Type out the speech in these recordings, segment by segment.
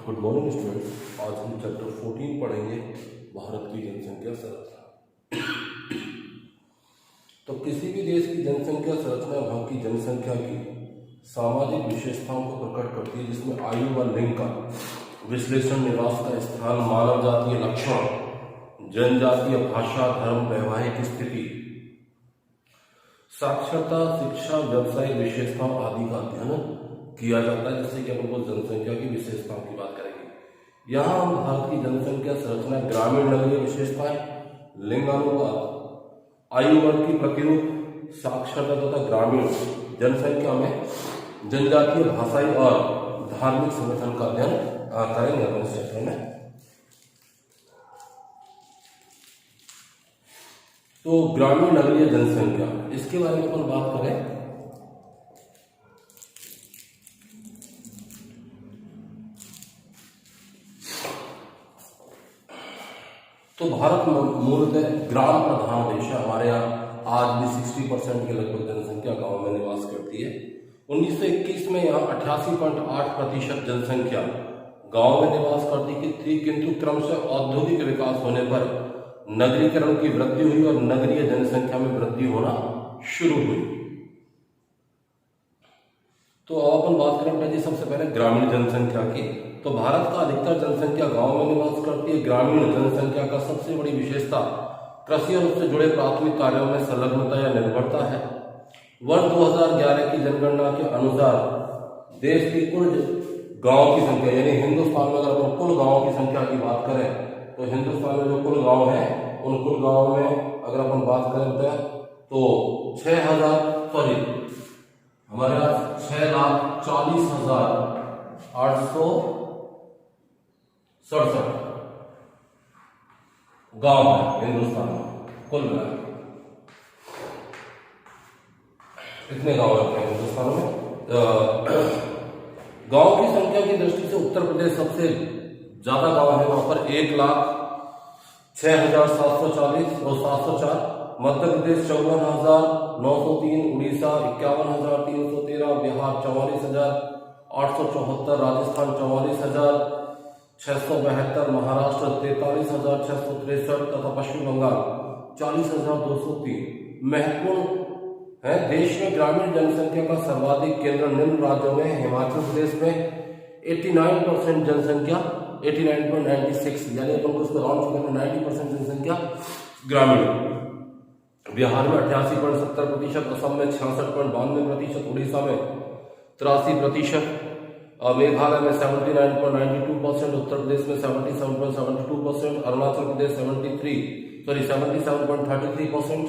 Good morning students. आज हम chapter 14 पढ़ेंगे, भारत की जनसंख्या संरचना। तो किसी भी देश की जनसंख्या संरचना वहाँ की जनसंख्या की सामाजिक विशेषताओं को प्रकट करती है, जिसमें आयु व लिंग का विश्लेषण, निवास का स्थान, मानव जातीय लक्षण, जनजातीय भाषा, धर्म, वैवाहिक स्थिति, साक्षरता, शिक्षा, व्यवसायिक विशेषताओं आदि का अध्ययन किया जाता है। जैसे कि अपन को जनसंख्या की विशेषताओं की बात करेंगे। यहाँ हम भारत की जनसंख्या संरचना, ग्रामीण नगरीय विशेषताएं, लिंगानुपात, आयु वर्ग की प्रतिरूप, साक्षरता तथा ग्रामीण जनसंख्या में जनजातीय, भाषाई और धार्मिक संगठन का अध्ययन करेंगे अपन इस चैप्टर में। तो ग्रामीण नगरीय जनसंख्या, इसके बारे में अपन बात करें तो भारत मूलतः ग्राम प्रधान देश है। हमारे यहाँ आज भी 60% के लगभग जनसंख्या गांव में निवास करती है। 1921 में यहाँ 88.8% जनसंख्या गांव में निवास करती थी, किंतु क्रमशः औद्योगिक विकास होने पर नगरीकरण की वृद्धि हुई और नगरीय जनसंख्या में वृद्धि होना शुरू हुई। तो अपन बात करें जी सबसे पहले ग्रामीण जनसंख्या की। तो भारत का अधिकतर जनसंख्या गांव में निवास करती है। ग्रामीण जनसंख्या का सबसे बड़ी विशेषता कृषि और उससे जुड़े प्राथमिक कार्यों में संलग्नता या निर्भरता है। वर्ष 2011 की जनगणना के अनुसार देश की कुल गांव की संख्या, यानी हिंदुस्तान में अगर अपन कुल गांव की संख्या की बात करें तो हिंदुस्तान में जो कुल गांव है उन कुल गांव में अगर अपन बात करें तो 6,000 हमारे यहाँ 6,40,867 गांव है हिंदुस्तान में कुल मिला। इतने गांव हैं हिंदुस्तान में। गांव की संख्या की दृष्टि से उत्तर प्रदेश सबसे ज्यादा गांव है, वहां पर 1,06,740 और 704, मध्य प्रदेश 54,903, उड़ीसा 51,313, बिहार 44,874, राजस्थान 44,672, महाराष्ट्र 43,663 तथा पश्चिम बंगाल 40,203। महत्वपूर्ण है, देश में ग्रामीण जनसंख्या का सर्वाधिक केंद्र निम्न राज्यों में। हिमाचल प्रदेश में 89% जनसंख्या, 89.96, यानी अपन को उसको राउंड फिगर में 90% जनसंख्या ग्रामीण। बिहार में 88.70%, असम में 66.92%, उड़ीसा में 83%, मेघालय में 79.92%, उत्तर प्रदेश में 77.72%, अरुणाचल प्रदेश 77.33%।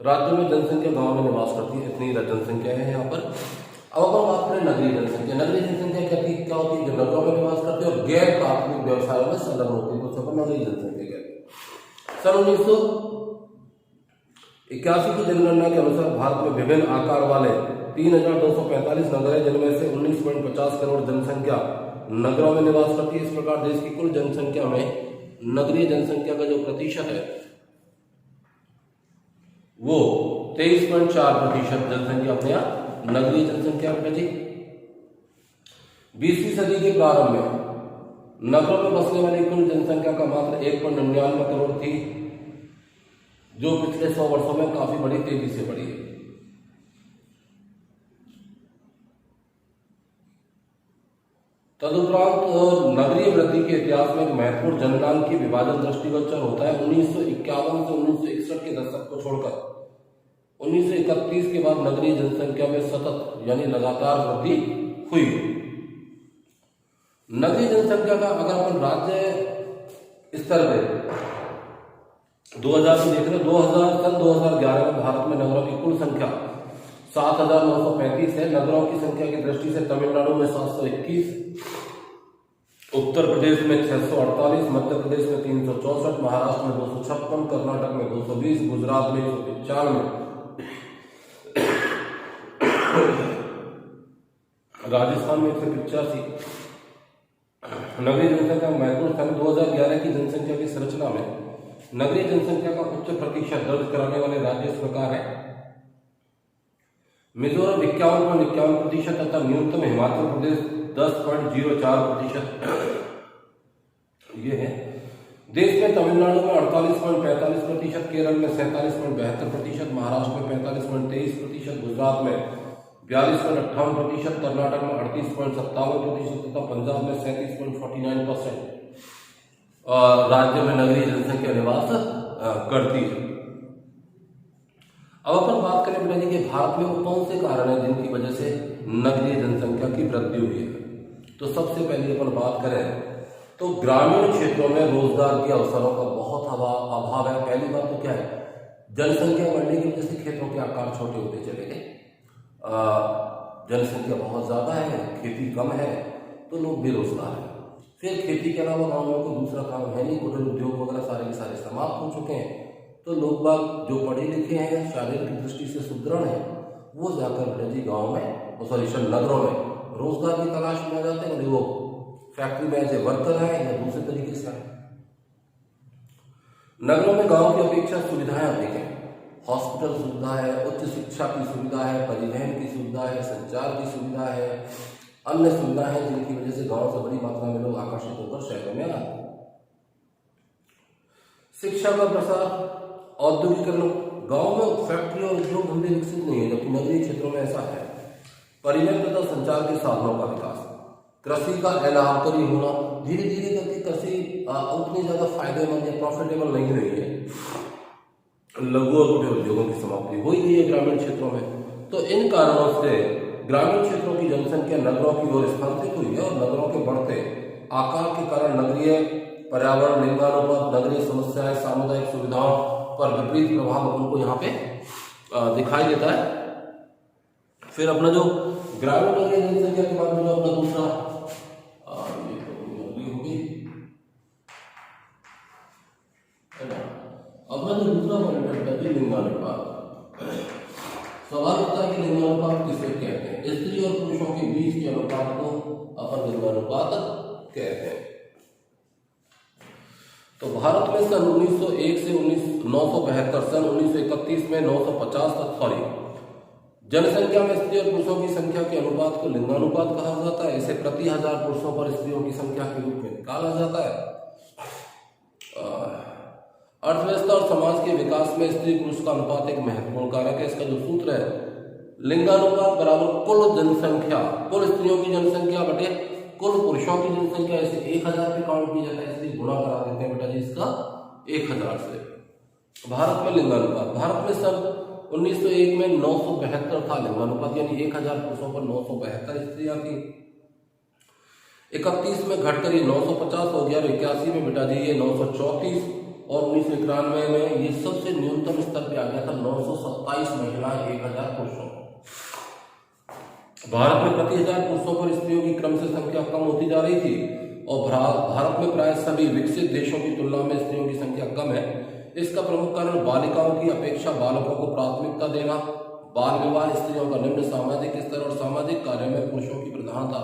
राज्य में जनसंख्या गांव में निवास करती है। इतनी जनसंख्या है यहाँ पर। अब अपन बात करें नगरीय जनसंख्या। नगरीय जनसंख्या क्या होती है? जो नगरों में निवास करती है और गैर प्राथमिक व्यवसायों में संलग्न होती है, तो नगरीय जनसंख्या कहते हैं। सन 1981 की जनगणना के अनुसार भारत में विभिन्न आकार वाले 3,245 नगर है, जिनमें से 19.50 करोड़ जनसंख्या नगरों में निवास करती है। इस प्रकार देश की कुल जनसंख्या में नगरीय जनसंख्या का जो प्रतिशत है वो 23.4% जनसंख्या अपने यहाँ नगरीय जनसंख्या में थी। 20वीं सदी के प्रारंभ में नगरों में बसने वाली कुल जनसंख्या का मात्र 1.99 करोड़ थी, जो पिछले 100 वर्षों में काफी बड़ी तेजी से बढ़ी है। तदुपरांत नगरीय वृद्धि के इतिहास में एक महत्वपूर्ण जनगणना की विभाजन दृष्टिगोचर होता है। 1951 से 1961 के दशक को छोड़कर 1931 के बाद नगरीय जनसंख्या में सतत यानी लगातार वृद्धि हुई। नगरीय जनसंख्या का अगर अपन राज्य स्तर पर 2000 में देख रहे, 2011 में भारत में नगरों की कुल संख्या 7,935 है। नगरों की संख्या की दृष्टि से तमिलनाडु में 721, उत्तर प्रदेश में 648, मध्य प्रदेश में 364, महाराष्ट्र में 256, कर्नाटक में 220, गुजरात में 195, राजस्थान में 185। नगरीय जनसंख्या महत्वपूर्ण स्थान। 2011 की जनसंख्या की संरचना में नगरीय जनसंख्या का उच्च प्रतिशत दर्ज कराने वाले राज्य इस प्रकार है: मिजोरम 51.51% तथा न्यूनतम हिमाचल प्रदेश 10.04% ये है। देश में तमिलनाडु में 48.45%, केरल में 47.72%, महाराष्ट्र में 45.23%, गुजरात में 42.58%, कर्नाटक में 38.57% तथा पंजाब में 37.49% राज्य में नगरीय जनसंख्या निवास करती है। अब अपन बात करें बेटा जी कि भारत में वो कौन से कारण हैं जिनकी वजह से नगरीय जनसंख्या की वृद्धि हुई है। तो सबसे पहले अपन बात करें तो ग्रामीण क्षेत्रों में रोजगार के अवसरों का बहुत अभाव है। पहली बात तो क्या है, जनसंख्या बढ़ने की वजह से खेतों के आकार छोटे होते चले गए, जनसंख्या बहुत ज्यादा है, खेती कम है तो लोग बेरोजगार हैं। फिर खेती के अलावा गाँव में कोई दूसरा काम है नहीं, कुटीर उद्योग वगैरह सारे के सारे समाप्त हो चुके हैं। तो लोग बाग जो पढ़े लिखे हैं, शारीरिक दृष्टि से सुदृढ़ हैं, वो जाकर बेटा जी गाँव में नगरों में रोजगार की तलाश में आ जाते हैं। वो फैक्ट्री में ऐसे वर्कर है या दूसरे तरीके से है। नगरों में गांव की अपेक्षा सुविधाएं अधिक हैं, हॉस्पिटल सुविधा है, उच्च शिक्षा की सुविधा है, परिवहन की सुविधा है, संचार की सुविधा है, अन्य सुविधा है जिनकी वजह से गांव से बड़ी मात्रा में लोग आकर्षित होकर शहरों में आते हैं। शिक्षा का प्रसार, औद्योगिकरण, गांव में फैक्ट्री और उद्योग धंधे विकसित नहीं है जबकि नगरीय क्षेत्रों में ऐसा है। परिवहन तथा संचार के साधनों का विकास, कृषि का एलाहाकारी होना, धीरे धीरे करके कृषि उतनी ज्यादा फायदेमंद या प्रॉफिटेबल नहीं रही है। लघु और कुटीर उद्योगों की समाप्ति हो गई है ग्रामीण क्षेत्रों में। तो इन कारणों से ग्रामीण क्षेत्रों की जनसंख्या नगरों की ओर स्थानांतरित हुई है और नगरों के बढ़ते आकार के कारण नगरीय पर्यावरण, लिंगानुपात, नगरीय समस्याएं, सामुदायिक सुविधाओं पर विपरीत प्रभाव उनको यहाँ पे दिखाई देता है। फिर अपना जो ग्रामीण नगरीय जनसंख्या के बाद में जो अपना दूसरा अपना जो दूसरा पॉइंट है लिंगानुपात। सवाल होता है कि लिंगानुपात किसे कहते हैं। स्त्री और पुरुषों के बीच के अनुपात को अपन लिंगानुपात कहते हैं। तो भारत में सन 1901 से 972, सन 1931 में 950 तक जनसंख्या में स्त्री और पुरुषों की संख्या के अनुपात को लिंगानुपात कहा जाता है। इसे प्रति 1000 पुरुषों पर स्त्रियों की संख्या के रूप में निकाला जाता है। अर्थव्यवस्था और समाज के विकास में स्त्री पुरुष का अनुपात एक महत्वपूर्ण कारक है। इसका जो सूत्र है, लिंगानुपात बराबर कुल जनसंख्या, कुल स्त्रियों की जनसंख्या बटे कुल पुरुषों की जनसंख्या। इसे 1000 पे काउंट किया जाता है, इसलिए गुणा करा देते हैं बेटा जी इसका 1000 से। भारत में लिंगानुपात, भारत में सन 1901 में 972 था लिंगानुपात, यानी 1000 पुरुषों पर 972 स्त्रियां थी। 31 में घटकर ये 950 हो गया और 81 में बेटा जी ये 934 और 1991 में ये सबसे न्यूनतम स्तर पे आ गया था 927 महिलाएं 1000 पुरुषों को। भारत में प्रति 1000 पुरुषों पर स्त्रियों की क्रम से संख्या कम होती जा रही थी और भारत में प्राय सभी विकसित देशों की तुलना में स्त्रियों की संख्या कम है। इसका प्रमुख कारण बालिकाओं की अपेक्षा बालकों को प्राथमिकता देना, बाल विवाह, स्त्रियों का निम्न सामाजिक स्तर और सामाजिक कार्यों में पुरुषों की प्रधानता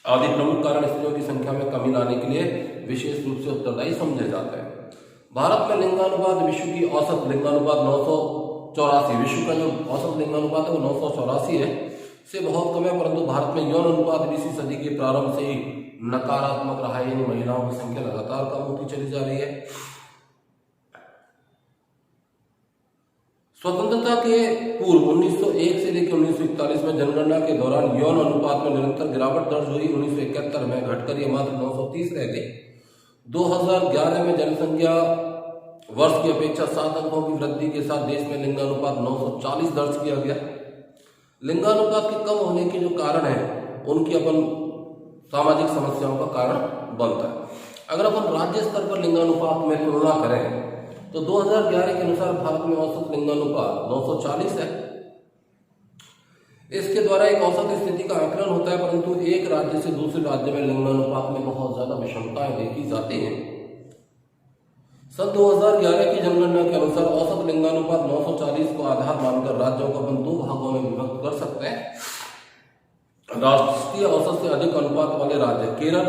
आदि प्रमुख कारण स्त्रियों की संख्या में कमी लाने के लिए विशेष रूप से उत्तरदायी समझे जाते हैं। भारत में लिंगानुपात विश्व की औसत लिंगानुपात 984, विश्व का जो औसत लिंगानुपात है वो 984 है, से बहुत कम है। परंतु भारत में यौन अनुपात 20वीं सदी के प्रारंभ से ही नकारात्मक रहा है, यानी महिलाओं की संख्या लगातार कम होती चली जा रही है। स्वतंत्रता के पूर्व 1901 से लेकर 1941 में जनगणना के दौरान यौन अनुपात में निरंतर गिरावट दर्ज हुई। 1971 में घटकर ये मात्र 930 रह गई। 2011 में जनसंख्या वर्ष की अपेक्षा 7 अंकों की वृद्धि के साथ देश में लिंगानुपात 940 दर्ज किया गया। लिंगानुपात के कम होने के जो कारण है उनकी अपन सामाजिक समस्याओं का कारण बनता है। अगर अपन राज्य स्तर पर लिंगानुपात में तुलना करें तो 2011 के अनुसार भारत में औसत लिंगानुपात 940 है। इसके द्वारा एक औसत स्थिति का आकलन होता है, परंतु एक राज्य से दूसरे राज्य में लिंगानुपात में बहुत ज्यादा विषमताएं देखी जाती हैं। सन 2011 की जनगणना के अनुसार औसत लिंगानुपात 940 को आधार मानकर राज्यों को अपन 2 भागों में विभक्त कर सकते हैं। राष्ट्रीय औसत से अधिक अनुपात वाले राज्य केरल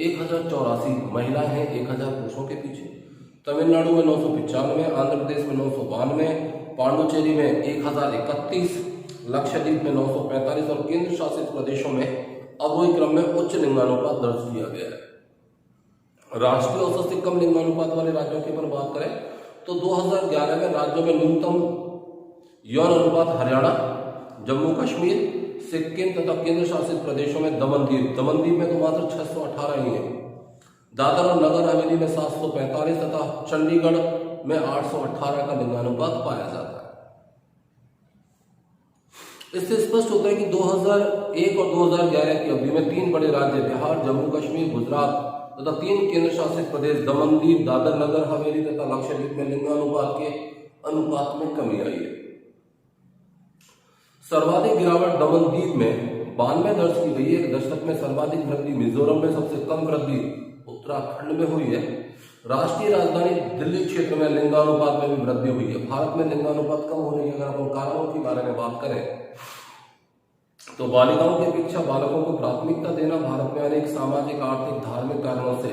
1084 महिलाएं हैं 1000 पुरुषों के पीछे, तमिलनाडु में 995, आंध्र प्रदेश में 992, पांडुचेरी में 1031, लक्षद्वीप में 945 और केंद्र शासित प्रदेशों में अवरोही क्रम में उच्च लिंगानुपात दर्ज किया गया है। राष्ट्रीय औसत से कम लिंगानुपात वाले राज्यों की अगर बात करें तो 2011 में राज्यों में न्यूनतम यौन अनुपात हरियाणा, जम्मू कश्मीर, सिक्किम तथा केंद्र शासित प्रदेशों में दमनदीप में तो मात्र 618 ही है, दादर और नगर हवेली में 745 तथा चंडीगढ़ में 818 का लिंगानुपात पाया जाता है। इससे स्पष्ट होता है कि 2001 और 2011 की अवधि में 3 बड़े राज्य बिहार, जम्मू कश्मीर, गुजरात तथा 3 केंद्र शासित प्रदेश दमनदीप, दादर नगर हवेली तथा लक्षद्वीप में लिंगानुपात के अनुपात में कमी आई है। सर्वाधिक गिरावट दमनदीप में 92 दर्ज की गई है। 1 दशक में सर्वाधिक वृद्धि मिजोरम में, सबसे कम वृद्धि उत्तराखंड में हुई है। राष्ट्रीय राजधानी दिल्ली क्षेत्र में लिंगानुपात में भी वृद्धि हुई है। भारत में लिंगानुपात कम होने के अगर हम कारणों के बारे में बात करें तो बालिकाओं की अपेक्षा बालकों को प्राथमिकता देना, भारत में अनेक सामाजिक, आर्थिक, धार्मिक कारणों से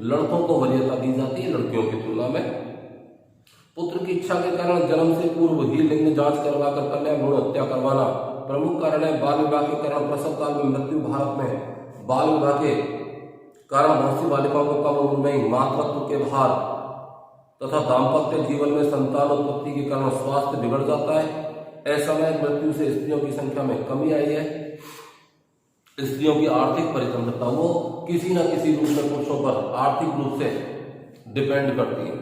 लड़कों को वरीयता दी जाती है लड़कियों की तुलना में। पुत्र की इच्छा के कारण जन्म से पूर्व ही लिंग जांच करवाकर कन्या भ्रूण हत्या करवाना प्रमुख कारण है। बाल विवाह के कारण प्रसव काल में मृत्यु। भारत में बाल विवाह के कारण बहुत सी बालिकाओं को कम उम्र में मातृत्व के भार तथा दाम्पत्य जीवन में संतान उत्पत्ति के कारण स्वास्थ्य बिगड़ जाता है। असामयिक मृत्यु से स्त्रियों की संख्या में कमी आई है। स्त्रियों की आर्थिक परितंत्रता, वो किसी न किसी रूप में पुरुषों पर आर्थिक रूप से डिपेंड करती है।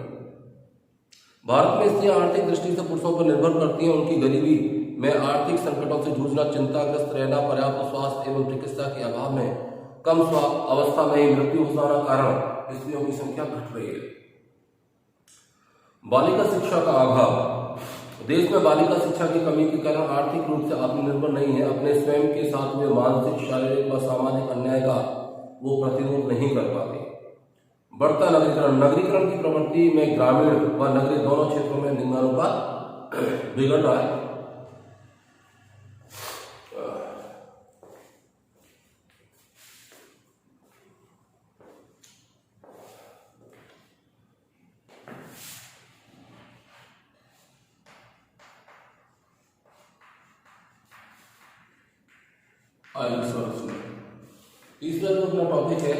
भारत में स्त्रियां आर्थिक दृष्टि से पुरुषों पर निर्भर करती हैं। उनकी गरीबी में आर्थिक संकटों से जूझना, चिंताग्रस्त रहना, पर्याप्त स्वास्थ्य एवं चिकित्सा के अभाव में कम अवस्था में ही मृत्यु हो जाना कारण स्त्रियों की संख्या घट रही है। बालिका शिक्षा का अभाव, देश में बालिका शिक्षा की कमी के कारण आर्थिक रूप से आत्मनिर्भर नहीं है। अपने स्वयं के साथ हुए मानसिक, शारीरिक व सामाजिक अन्याय का वो प्रतिरोध नहीं कर पाती। बढ़ता नगरीकरण, नगरीकरण की प्रवृत्ति में ग्रामीण व नगरीय दोनों क्षेत्रों में लिंगानुपात बिगड़ रहा है। तीसरा जो अपना टॉपिक है,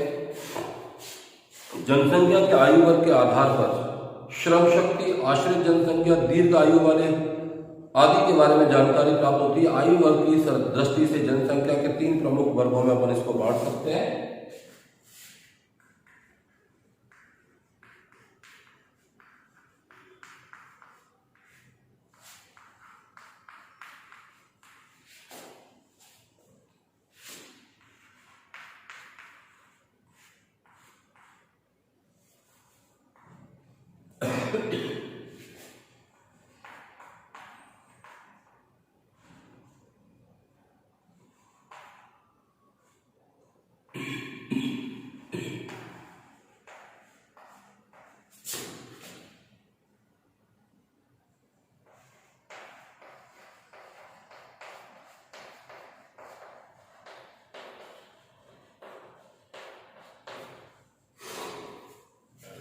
जनसंख्या के आयु वर्ग के आधार पर श्रम शक्ति, आश्रित जनसंख्या, दीर्घ आयु वाले आदि के बारे में जानकारी प्राप्त होती है। आयु वर्ग की दृष्टि से जनसंख्या के 3 प्रमुख वर्गों में अपन इसको बांट सकते हैं।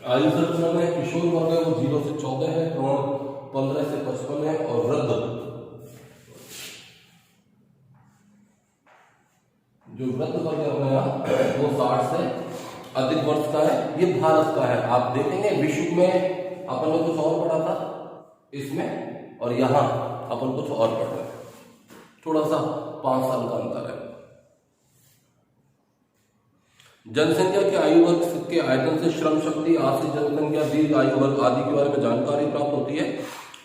आयु संरचना में किशोर वर्ग है वो 0 से 14 है, प्रौढ़ 15 से 55 है और वृद्ध जो वृद्ध वर्ग है अपने यहाँ वो 60 से अधिक वर्ष का है। ये भारत का है। आप देखेंगे विश्व में अपन ने कुछ और पढ़ा था इसमें और यहाँ अपन कुछ और पढ़ रहे हैं, थोड़ा सा 5 साल का अंतर है। जनसंख्या के आयु वर्ग के आयतन से श्रम शक्ति, आश्रित जनसंख्या, दीर्घ आयु वर्ग आदि के बारे में जानकारी प्राप्त होती है।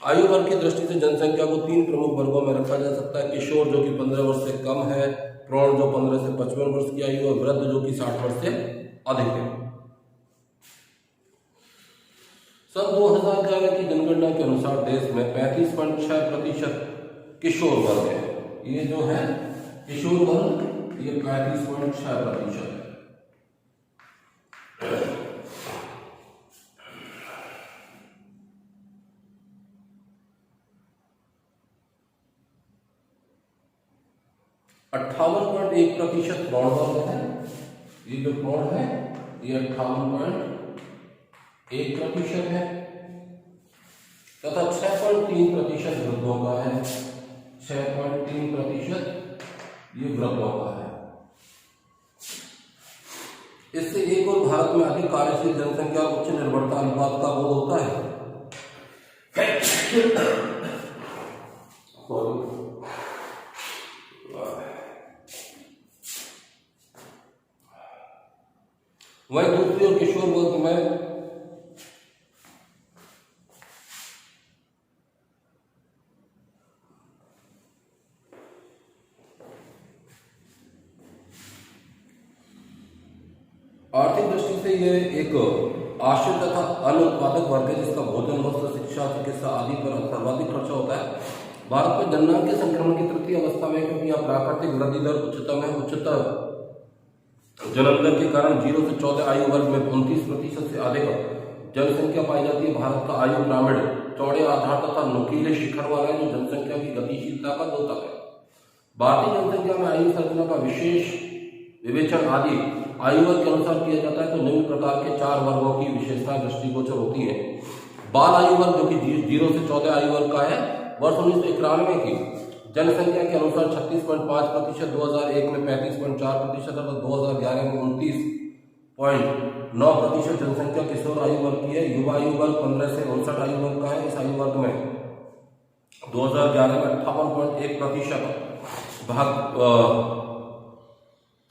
आयु वर्ग की दृष्टि से जनसंख्या को 3 प्रमुख वर्गों में रखा जा सकता है। किशोर जो कि 15 वर्ष से कम है, प्रौढ़ जो 15 से 55 वर्ष की आयु और वृद्ध जो कि 60 वर्ष से अधिक है। सन 2011 की जनगणना के अनुसार देश में 35.6% किशोर वर्ग है। ये जो है किशोर वर्ग ये 35.6% है। %58.1% प्रौढ़ वर्ग है। ये जो प्रौढ़ है ये 58.1% है तथा 6.3% वृद्धों का है। 6.3% ये वृद्धों का है। इससे एक और भारत में अधिक कार्यशील जनसंख्या उच्च निर्भरता अनुपात का बोध होता है। वही दूसरी और किशोर वर्ग में आर्थिक दृष्टि से यह एक आश्रित तथा अनुत्पादक वर्ग है जिसका भोजन, वस्त्र, शिक्षा, चिकित्सा आदि पर सर्वाधिक खर्चा होता है। भारत में जननांग के संक्रमण की तृतीय अवस्था में, क्योंकि यहाँ प्राकृतिक वृद्धि दर उच्चतम है, उच्चतर जन्म दर के कारण 0 से 14 आयु वर्ग में 29% से अधिक जनसंख्या पाई जाती है। भारत का आयु पिरामिड चौड़े आधार तथा नुकीले शिखर वाला है जो जनसंख्या की गतिशीलता का द्योतक है। भारतीय जनसंख्या में आयु संरचना का विशेष विवेचन आदि आयु वर्ग के अनुसार किया जाता है। तो निम्न प्रकार के 4 वर्गों की विशेषताएं दृष्टिगोचर होती हैं। बाल आयु वर्ग जो कि 0 से 14 आयु वर्ग का है, वर्ष 1991 की जनसंख्या के अनुसार 36.5%, 2001 में 35.4% और 2011 में 29.9% जनसंख्या किशोर आयु वर्ग की है। युवा आयु वर्ग 15 से 59 आयु वर्ग का है। इस आयु वर्ग में 2011 में 58.1% भाग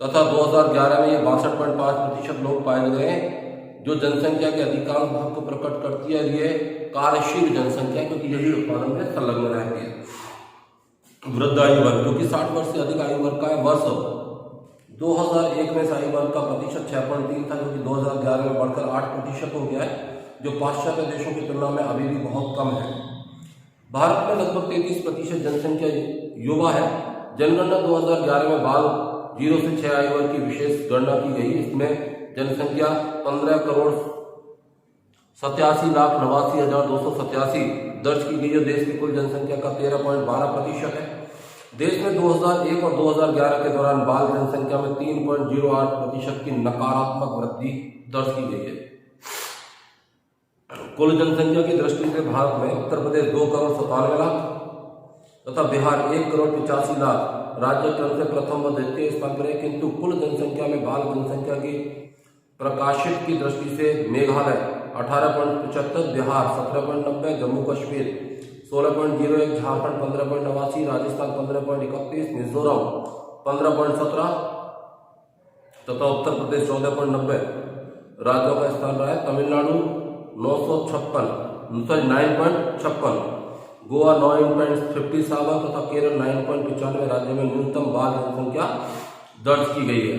तथा 2011 में ये 62.5% लोग पाए गए जो जनसंख्या के अधिकांश भाग को प्रकट करती है। ये कार्यशील जनसंख्या, क्योंकि यही उत्पादन में संलग्न रहती है। वृद्ध आयु वर्ग जो कि 60 वर्ष से अधिक आयु वर्ग का है, वर्ष 2001 में इस आयु वर्ग का प्रतिशत 6.3 था, जो कि 2011 में बढ़कर 8% हो गया है, जो पाश्चात्य देशों की तुलना में अभी भी बहुत कम है। भारत में लगभग 33% जनसंख्या युवा है। जनगणना 2011 में बाल 0 से 6 आयु वर्ग की विशेष गणना की गई। इसमें जनसंख्या 15,87,89,287 दर्ज की गई है। देश की कुल जनसंख्या का 13.12% है। देश में 2001 और 2011 के दौरान बाल जनसंख्या में 3.08% की नकारात्मक वृद्धि दर्ज की गई है। कुल जनसंख्या की दृष्टि से भारत में उत्तर प्रदेश 2,97,00,000 तथा बिहार 1,85,00,000 राज्य क्रम से प्रथम व द्वितीय स्थान पर है। किंतु कुल जनसंख्या में बाल जनसंख्या की प्रकाशित की दृष्टि से मेघालय 18.75, बिहार 17.90, जम्मू कश्मीर 16.01, झारखंड 15.89, राजस्थान 15.31, मिजोरम 15.17 तथा उत्तर प्रदेश 14.90 राज्यों का स्थान रहा है। तमिलनाडु 956, गोवा 9.57 तथा केरल 9.95 राज्यों में न्यूनतम बाल जनसंख्या दर्ज की गई है।